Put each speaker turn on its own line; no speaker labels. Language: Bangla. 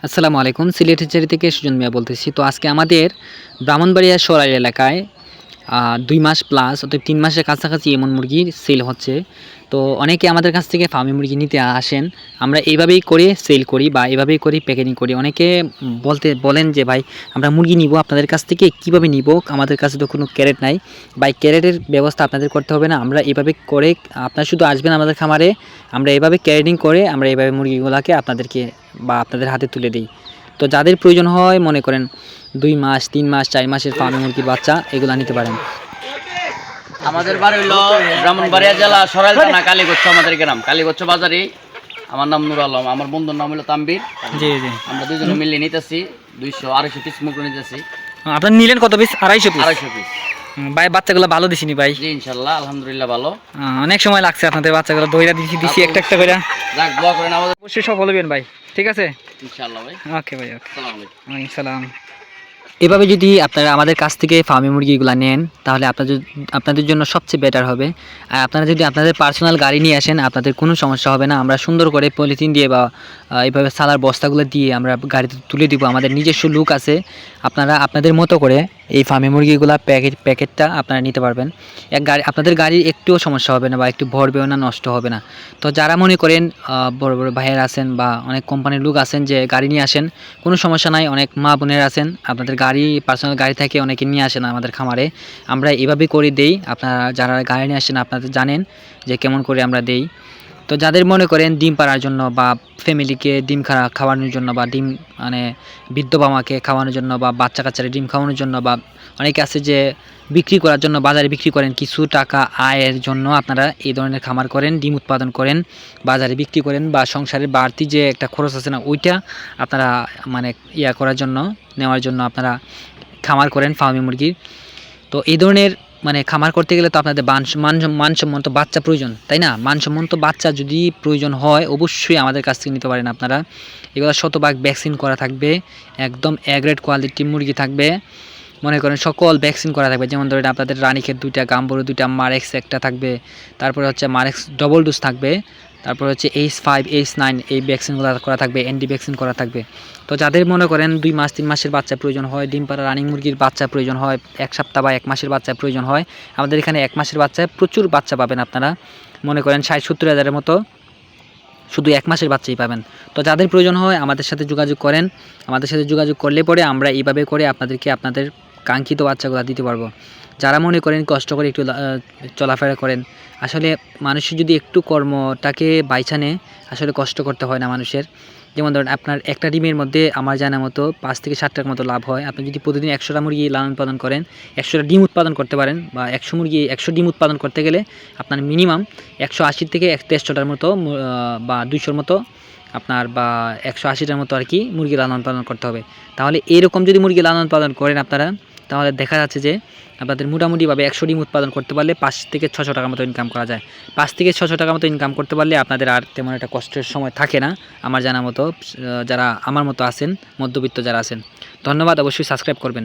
আসসালামু আলাইকুম। সিলেট হেচারি থেকে সুজন মিয়া বলতেছি। তো আজকে আমাদের ব্রাহ্মণবাড়িয়া সরাইল এলাকায় ২ মাস প্লাস অর্থাৎ ৩ মাসের কাছাকাছি এমন মুরগির সেল হচ্ছে। তো অনেকে আমাদের কাছ থেকে ফার্মি মুরগি নিতে আসেন। আমরা এইভাবেই করে সেল করি বা এভাবেই করে প্যাকেজিং করি। অনেকে বলেন যে ভাই আমরা মুরগি নিবো আপনাদের কাছ থেকে কিভাবে নিবো? আমাদের কাছে তো কোনো ক্যারেট নাই। ভাই ক্যারেটের ব্যবস্থা আপনাদের করতে হবে না। আমরা এভাবে করে আপনারা শুধু আসবেন আমাদের খামারে। আমরা এভাবে ক্যারেটিং করে আমরা এভাবে মুরগিগুলাকে আপনাদেরকে বা আপনাদের হাতে তুলে দিই। তো যাদের প্রয়োজন হয় মনে করেন ২ মাস, ৩ মাস, ৪ মাসের ফার্মি মুরগির বাচ্চা এগুলা নিতে পারেন।
আমাদের বাড়ি হইল ব্রাহ্মণবাড়িয়া জেলা সরাইল থানা কালীগচ্ছ আমাদের গ্রাম কালীগচ্ছ বাজারে। আমার নাম নুর আলম, আমার বন্ধুর নাম হলো তাম্বির।
জি জি,
আমরা দুজনে মিলিয়ে নিতেছি 200-250 পিস মুরগি নিতেছি।
আপনার নিলেন কত পিস? 250 পিস।
250 পিস।
ভাই বাচ্চাগুলো ভালো দিছিনি ভাই?
জি ইনশাল্লাহ আলহামদুলিল্লাহ ভালো।
অনেক সময় লাগছে আপনাদের বাচ্চাগুলো দইরা দিছি একটা একটা করে।
যাক দোয়া করেন আমাদের।
অবশ্যই সফল হবেন ভাই, ঠিক আছে?
ইনশাল্লাহ ভাই।
ওকে ভাই, ওকে।
আসসালামু আলাইকুম।
ওয়ালাইকুম সালাম। এভাবে যদি আপনারা আমাদের কাছ থেকে ফার্মি মুরগিগুলো নেন তাহলে আপনাদের জন্য সবচেয়ে বেটার হবে। আর আপনারা যদি আপনাদের পার্সোনাল গাড়ি নিয়ে আসেন আপনাদের কোনো সমস্যা হবে না। আমরা সুন্দর করে পলিথিন দিয়ে বা এইভাবে সালার বস্তাগুলো দিয়ে আমরা গাড়িতে তুলে দিব। আমাদের নিজস্ব লুক আছে। আপনারা আপনাদের মতো করে এই ফার্মি মুরগিগুলো প্যাকেটটা আপনারা নিতে পারবেন। আপনাদের গাড়ির একটুও সমস্যা হবে না বা একটু ভরবেও না, নষ্ট হবে না। তো যারা মনে করেন বড় বড় ভাইয়েরা আছেন বা অনেক কোম্পানির লোক আছেন যে গাড়ি নিয়ে আসেন, কোনো সমস্যা নাই। অনেক মা বোনের আছেন আপনাদের গাড়ি পার্সোনাল গাড়ি থেকে অনেকে নিয়ে আসেন আমাদের খামারে। আমরা এভাবে করে দেই। আপনারা যারা গাড়ি নিয়ে আসেন আপনাদের জানেন যে কেমন করে আমরা দেই। তো যাদের মনে করেন ডিম পাড়ার জন্য বা ফ্যামিলিকে ডিম খাওয়ানোর জন্য বা ডিম মানে বৃদ্ধ বাবাকে খাওয়ানোর জন্য বা বাচ্চা কাচ্চারা ডিম খাওয়ানোর জন্য বা অনেকে আছে যে বিক্রি করার জন্য বাজারে বিক্রি করেন, কিছু টাকা আয়ের জন্য আপনারা এই ধরনের খামার করেন, ডিম উৎপাদন করেন, বাজারে বিক্রি করেন বা সংসারের বাড়তি যে একটা খরচ আছে না ওইটা আপনারা মানে করার জন্য নেওয়ার জন্য আপনারা খামার করেন ফার্মি মুরগির। তো এই ধরনের মানে খামার করতে গেলে তো আপনাদের মানসম্মত বাচ্চা প্রয়োজন, তাই না? মানসম্মত বাচ্চা যদি প্রয়োজন হয় অবশ্যই আমাদের কাছ থেকে নিতে পারেন আপনারা। এগুলো শতভাগ ভ্যাকসিন করা থাকবে, একদম এ গ্রেড কোয়ালিটির মুরগি থাকবে। মনে করেন সকল ভ্যাকসিন করা থাকবে, যেমন ধরেন আপনাদের রানীক্ষেত 2টা, গাম্বুরু 2টা, মারেক্স একটা থাকবে, তারপরে হচ্ছে মারেক্স ডবল ডোজ থাকবে, তারপর হচ্ছে H5 H9 এই ভ্যাকসিনগুলো করা থাকবে, এনডি ভ্যাকসিন করা থাকবে। তো যাদের মনে করেন 2 মাস 3 মাসের বাচ্চা প্রয়োজন হয়, ডিম পাড়া রানিং মুরগির বাচ্চা প্রয়োজন হয়, 1 সপ্তাহ বা 1 মাসের বাচ্চা প্রয়োজন হয়, আমাদের এখানে 1 মাসের বাচ্চায় প্রচুর বাচ্চা পাবেন আপনারা। মনে করেন 60-70 হাজারের মতো শুধু 1 মাসের বাচ্চাই পাবেন। তো যাদের প্রয়োজন হয় আমাদের সাথে যোগাযোগ করেন। আমাদের সাথে যোগাযোগ করলে পরে আমরা এইভাবে করে আপনাদেরকে আপনাদের কাঙ্ক্ষিত বাচ্চাগুলো দিতে পারবো। যারা মনে করেন কষ্ট করে একটু চলাফেরা করেন, আসলে মানুষের যদি একটু কর্মটাকে বাইছা নেয় আসলে কষ্ট করতে হয় না মানুষের। যেমন ধরেন আপনার একটা ডিমের মধ্যে আমার জানা মতো 5 থেকে 7 টাকার মতো লাভ হয়। আপনি যদি প্রতিদিন 100টা মুরগি লালন পালন করেন, 100টা ডিম উৎপাদন করতে পারেন বা 100 ডিম উৎপাদন করতে গেলে আপনার মিনিমাম 180 থেকে 150টার মতো বা 200র মতো আপনার বা 180টার মতো আর কি মুরগি লালন পালন করতে হবে। তাহলে এরকম যদি মুরগি লালন পালন করেন আপনারা, তাহলে দেখা যাচ্ছে যে আপনাদের মোটামুটিভাবে 100 ডিম উৎপাদন করতে পারলে 5 থেকে 600 টাকার মতো ইনকাম করা যায়। 5 থেকে 600 টাকার মতো ইনকাম করতে পারলে আপনাদের আর তেমন একটা কষ্টের সময় থাকে না আমার জানা মতো। যারা আমার মতো আছেন, মধ্যবিত্ত যারা আছেন। ধন্যবাদ, অবশ্যই সাবস্ক্রাইব করবেন।